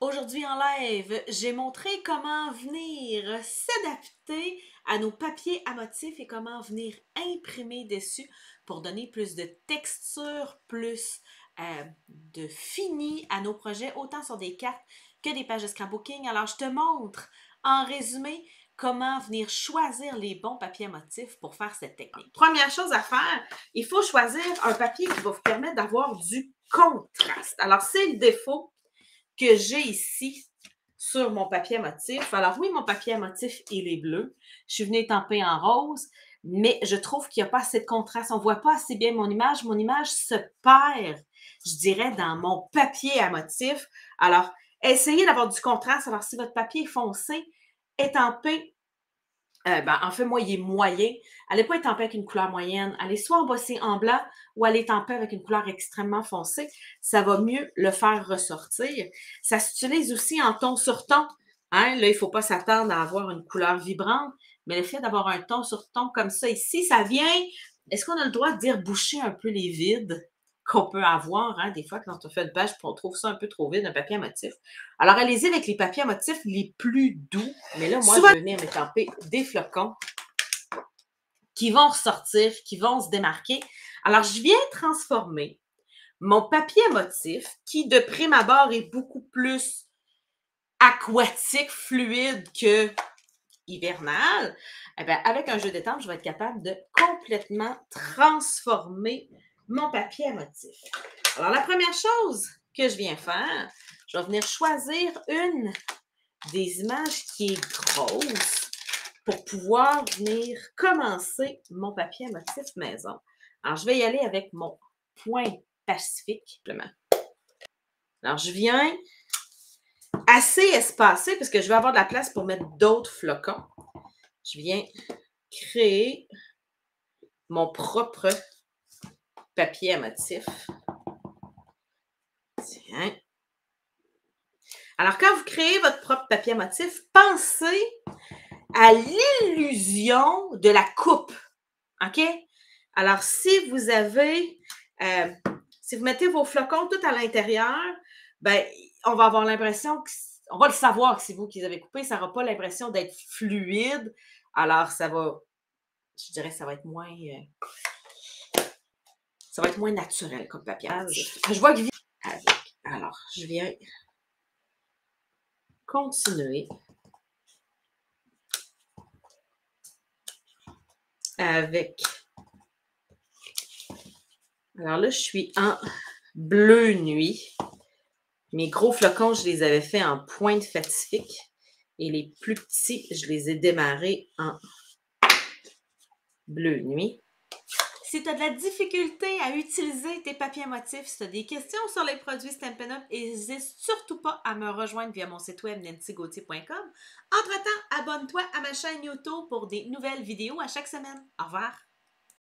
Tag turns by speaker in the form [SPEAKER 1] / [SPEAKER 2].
[SPEAKER 1] Aujourd'hui en live, j'ai montré comment venir s'adapter à nos papiers à motifs et comment venir imprimer dessus pour donner plus de texture, plus de fini à nos projets, autant sur des cartes que des pages de scrapbooking. Alors, je te montre en résumé comment venir choisir les bons papiers à motifs pour faire cette technique. Première chose à faire, il faut choisir un papier qui va vous permettre d'avoir du contraste. Alors, c'est le défaut que j'ai ici sur mon papier à motif. Alors oui, mon papier à motif, il est bleu. Je suis venue étamper en rose, mais je trouve qu'il n'y a pas assez de contraste. On ne voit pas assez bien mon image. Mon image se perd, je dirais, dans mon papier à motif. Alors, essayez d'avoir du contraste. Alors, si votre papier est foncé, étampez. En fait, moi, il est moyen. Allez pas étamper avec une couleur moyenne. Allez soit embosser en blanc ou aller étamper avec une couleur extrêmement foncée. Ça va mieux le faire ressortir. Ça s'utilise aussi en ton sur ton. Hein? Là, il ne faut pas s'attendre à avoir une couleur vibrante, mais le fait d'avoir un ton sur ton comme ça ici, ça vient. Est-ce qu'on a le droit de dire boucher un peu les vides qu'on peut avoir, hein? Des fois, quand on fait une page, on trouve ça un peu trop vide, un papier à motif. Alors, allez-y avec les papiers à motif les plus doux. Mais là, moi, je vais venir m'étamper des flocons qui vont ressortir, qui vont se démarquer. Alors, je viens transformer mon papier à motif, qui de prime abord est beaucoup plus aquatique, fluide que hivernal. Eh bien, avec un jeu d'étampe, je vais être capable de complètement transformer mon papier à motif. Alors, la première chose que je viens faire, je vais venir choisir une des images qui est grosse pour pouvoir venir commencer mon papier à motif maison. Alors, je vais y aller avec mon point Pacifique. Alors, je viens assez espacé parce que je vais avoir de la place pour mettre d'autres flocons. Je viens créer mon propre papier à motif. Tiens. Alors, quand vous créez votre propre papier à motif, pensez à l'illusion de la coupe. OK? Alors, si vous avez, si vous mettez vos flocons tout à l'intérieur, ben, on va avoir l'impression on va le savoir que c'est vous qui les avez coupés. Ça n'aura pas l'impression d'être fluide. Alors, ça va, je dirais, ça va être moins naturel comme papier. Je vois que alors, je viens continuer avec. Alors là, je suis en bleu nuit. Mes gros flocons, je les avais faits en pointe Pacifique. Et les plus petits, je les ai démarrés en bleu nuit. Si tu as de la difficulté à utiliser tes papiers à motifs, si tu as des questions sur les produits Stampin' Up, n'hésite surtout pas à me rejoindre via mon site web nancygauthier.com. Entre-temps, abonne-toi à ma chaîne YouTube pour des nouvelles vidéos à chaque semaine. Au revoir!